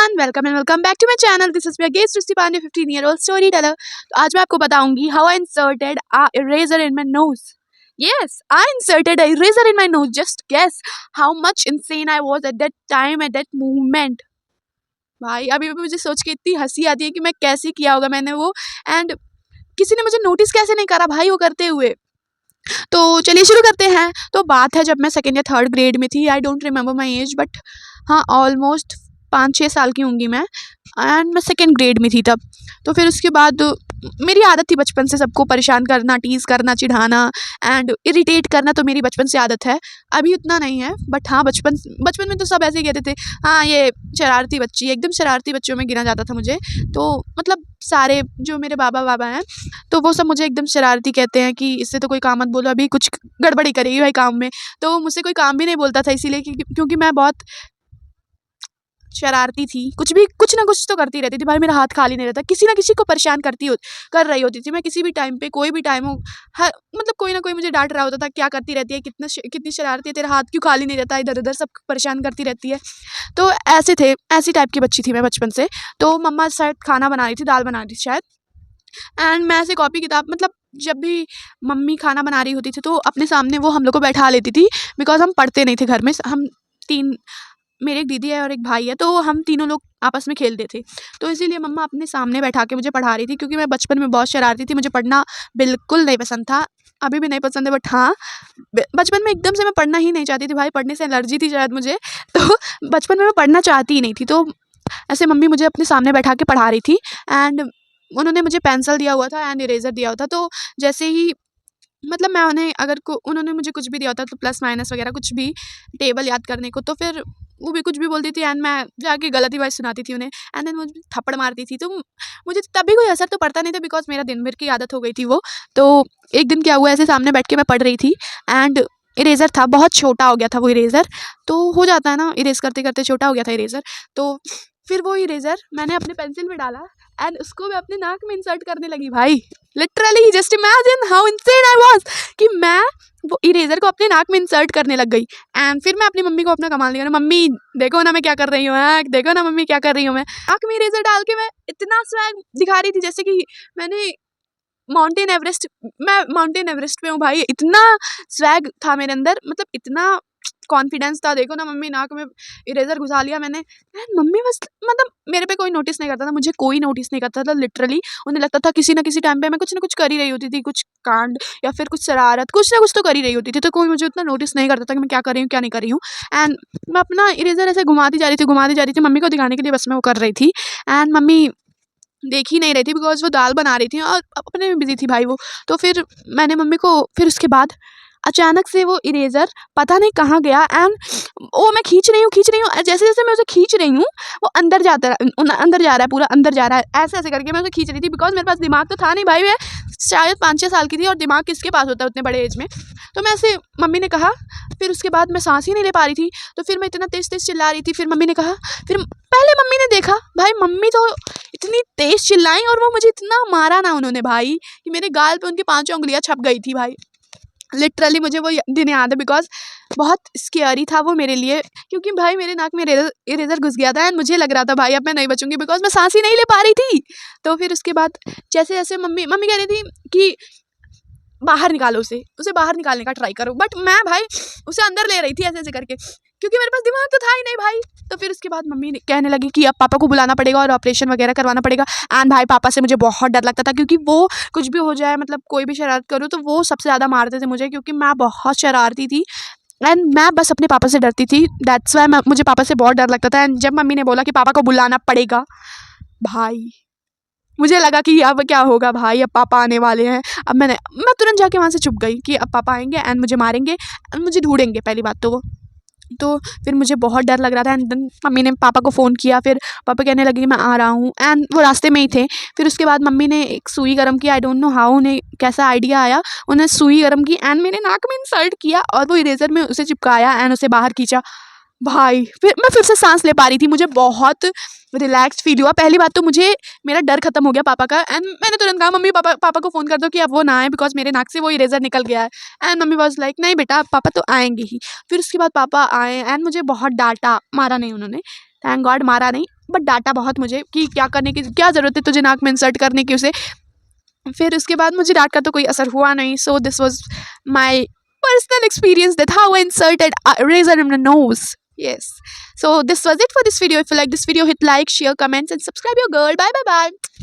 Everyone, welcome and welcome back to my channel. This is your guest Srishti Pandey, 15 year old storyteller. तो आज मैं आपको बताऊंगी how I inserted a eraser in my nose. Yes, I inserted a eraser in my nose. Just guess how much insane I was at that time, at that movement. भाई अभी भी मुझे सोच के इतनी हंसी आती है कि मैं कैसे किया होगा मैंने वो, एंड किसी ने मुझे नोटिस कैसे नहीं करा भाई वो करते हुए। तो चलिए शुरू करते हैं। तो बात है जब मैं सेकेंड या थर्ड ग्रेड में थी। I don't remember my age, but हाँ ऑलमोस्ट 5-6 साल की होंगी मैं, एंड मैं सेकेंड ग्रेड में थी तब। तो फिर उसके बाद मेरी आदत थी बचपन से सबको परेशान करना, टीज़ करना, चिढ़ाना एंड इरिटेट करना। तो मेरी बचपन से आदत है, अभी उतना नहीं है, बट हाँ बचपन बचपन में तो सब ऐसे ही कहते थे, हाँ ये शरारती बच्ची, एकदम शरारती बच्चों में गिना जाता था मुझे। तो मतलब सारे जो मेरे बाबा हैं तो वो सब मुझे एकदम शरारती कहते हैं कि इससे तो कोई काम मत बोलो, अभी कुछ गड़बड़ी करेगी भाई काम में। तो मुझसे कोई काम भी नहीं बोलता था, इसीलिए क्योंकि मैं बहुत शरारती थी। कुछ ना कुछ तो करती रहती थी भाई, मेरा हाथ खाली नहीं रहता, किसी ना किसी को परेशान कर रही होती थी मैं। किसी भी टाइम पे, कोई भी टाइम हो, हर मतलब कोई ना कोई मुझे डांट रहा होता था, क्या करती रहती है, कितनी शरारती है, तेरा हाथ क्यों खाली नहीं रहता, इधर उधर सब परेशान करती रहती है। तो ऐसी टाइप की बच्ची थी मैं बचपन से। तो मम्मा शायद खाना बना रही थी, दाल बना रही थी शायद, एंड मैं ऐसे कॉपी किताब, मतलब जब भी मम्मी खाना बना रही होती थी तो अपने सामने वो हम लोग को बैठा लेती थी, बिकॉज हम पढ़ते नहीं थे घर में। हम तीन, मेरी एक दीदी है और एक भाई है, तो हम तीनों लोग आपस में खेलते थे। तो इसीलिए मम्मा अपने सामने बैठा के मुझे पढ़ा रही थी, क्योंकि मैं बचपन में बहुत शरारती थी, मुझे पढ़ना बिल्कुल नहीं पसंद था। अभी भी नहीं पसंद है, बट हाँ बचपन में एकदम से मैं पढ़ना ही नहीं चाहती थी भाई, पढ़ने से एलर्जी थी शायद मुझे। तो बचपन में मैं पढ़ना चाहती ही नहीं थी। तो ऐसे मम्मी मुझे अपने सामने बैठा के पढ़ा रही थी, एंड उन्होंने मुझे पेंसिल दिया हुआ था एंड इरेज़र दिया हुआ था। तो जैसे ही मतलब मैं उन्हें उन्होंने मुझे कुछ भी दिया होता तो प्लस माइनस वगैरह कुछ भी, टेबल याद करने को, तो फिर वो भी कुछ भी बोलती थी एंड मैं जाके गलत ही वॉइस सुनाती थी उन्हें, एंड देन मुझे थप्पड़ मारती थी। तो मुझे तभी कोई असर तो पड़ता नहीं था, बिकॉज मेरा दिन भर की आदत हो गई थी वो। तो एक दिन क्या हुआ, ऐसे सामने बैठ के मैं पढ़ रही थी, एंड इरेज़र था, बहुत छोटा हो गया था वो इरेज़र। तो हो जाता है ना, इरेज़ करते करते छोटा हो गया था इरेज़र। तो फिर वो इरेज़र मैंने अपने पेंसिल में डाला एंड उसको मैं अपने नाक में इंसर्ट करने लगी भाई। Literally just imagine how insane I was कि मैं वो इरेज़र को अपने नाक में इंसर्ट करने लग गई। एंड फिर मैं अपनी मम्मी को अपना कमाल दिया, मम्मी देखो ना मैं क्या कर रही हूँ, देखो ना मम्मी क्या कर रही हूँ मैं। नाक में इरेज़र डाल के मैं इतना स्वैग दिखा रही थी जैसे कि मैंने माउंटेन एवरेस्ट मैं माउंटेन एवरेस्ट पे हूँ भाई। इतना स्वैग था मेरे अंदर, मतलब इतना कॉन्फिडेंस था। देखो ना मम्मी, नाक में इरेज़र घुसा लिया मैंने, एंड मम्मी बस मतलब मेरे पे कोई नोटिस नहीं करता था, मुझे कोई नोटिस नहीं करता था। लिटरली उन्हें लगता था किसी ना किसी टाइम पे मैं कुछ ना कुछ कर ही रही होती थी, कुछ कांड या फिर कुछ शरारत, कुछ ना कुछ तो कर ही रही होती थी। तो कोई मुझे उतना नोटिस नहीं करता था कि मैं क्या कर रही हूँ क्या नहीं कर रही हूँ। एंड मैं अपना इरेज़र ऐसे घुमाती जा रही थी मम्मी को दिखाने के लिए, बस मैं वो कर रही थी। एंड मम्मी देख ही नहीं रही थी, बिकॉज़ वो दाल बना रही थी और अपने में बिज़ी थी भाई वो। तो फिर मैंने मम्मी को, फिर उसके बाद अचानक से वो इरेज़र पता नहीं कहाँ गया, एंड वो मैं खींच रही हूँ, जैसे-जैसे मैं उसे खींच रही हूँ वो अंदर अंदर जा रहा है, पूरा अंदर जा रहा है। ऐसे-ऐसे करके मैं उसे खींच रही थी, बिकॉज़ मेरे पास दिमाग तो था नहीं भाई, मैं शायद 5-6 साल की थी और दिमाग किसके पास होता है उतने बड़े एज में। तो मैं ऐसे, मम्मी ने कहा, फिर उसके बाद मैं साँस ही नहीं ले पा रही थी। तो फिर मैं इतना तेज़-तेज़ चिल्ला रही थी, फिर मम्मी ने कहा, फिर पहले मम्मी ने देखा भाई, मम्मी तो इतनी तेज़ चिल्लाईं और वो मुझे इतना मारा ना उन्होंने भाई कि मेरे गाल पे उनकी 5 उँगलियाँ छप गई थी भाई। लिटरली मुझे वो दिन याद है, बिकॉज़ बहुत स्केरी था वो मेरे लिए, क्योंकि भाई मेरे नाक में इरेज़र घुस गया था एंड मुझे लग रहा था भाई अब मैं नहीं बचूँगी, बिकॉज़ मैं साँस ही नहीं ले पा रही थी। तो फिर उसके बाद जैसे-जैसे मम्मी मम्मी कह रही थी कि बाहर निकालो उसे बाहर निकालने का ट्राई करो, बट मैं भाई उसे अंदर ले रही थी ऐसे-ऐसे करके, क्योंकि मेरे पास दिमाग तो था ही नहीं भाई। तो फिर उसके बाद मम्मी ने कहने लगी कि अब पापा को बुलाना पड़ेगा और ऑपरेशन वगैरह करवाना पड़ेगा। एंड भाई पापा से मुझे बहुत डर लगता था, क्योंकि वो कुछ भी हो जाए, मतलब कोई भी शरारत करूँ तो वो सबसे ज़्यादा मारते थे मुझे, क्योंकि मैं बहुत शरारती थी एंड मैं बस अपने पापा से डरती थी। दैट्स वाई मुझे पापा से बहुत डर लगता था। एंड जब मम्मी ने बोला कि पापा को बुलाना पड़ेगा, भाई मुझे लगा कि अब क्या होगा भाई, अब पापा आने वाले हैं। अब मैं तुरंत जाके वहाँ से छुप गई कि अब पापा आएँगे एंड मुझे मारेंगे एंड मुझे ढूँढेंगे, पहली बात तो वो। तो फिर मुझे बहुत डर लग रहा था, एंड देन मम्मी ने पापा को फ़ोन किया, फिर पापा कहने लगे कि मैं आ रहा हूँ, एंड वो रास्ते में ही थे। फिर उसके बाद मम्मी ने एक सुई गर्म की, आई डोंट नो हाउ उन्हें कैसा आइडिया आया, उन्हें सुई गर्म की एंड मेरे नाक में इंसर्ट किया और वो इरेज़र में उसे चिपकाया एंड उसे बाहर खींचा। भाई फिर से सांस ले पा रही थी, मुझे बहुत रिलैक्स फील हुआ। पहली बात तो मुझे मेरा डर खत्म हो गया पापा का, एंड मैंने तुरंत कहा मम्मी पापा को फ़ोन कर दो कि अब वो ना आए, बिकॉज मेरे नाक से वो इरेज़र निकल गया है। एंड मम्मी वाज लाइक नहीं बेटा पापा तो आएंगे ही। फिर उसके बाद पापा आए एंड मुझे बहुत डांटा, मारा नहीं उन्होंने, थैंक गॉड मारा नहीं, बट डांटा बहुत मुझे कि क्या करने की क्या ज़रूरत है तुझे नाक में इंसर्ट करने की उसे। फिर उसके बाद मुझे डाँट का तो कोई असर हुआ नहीं। So this was my personal experience that how I inserted a razor in my nose. Yes. So this was it for this video. If you like this video, hit like, share, comments and subscribe your girl. Bye bye bye.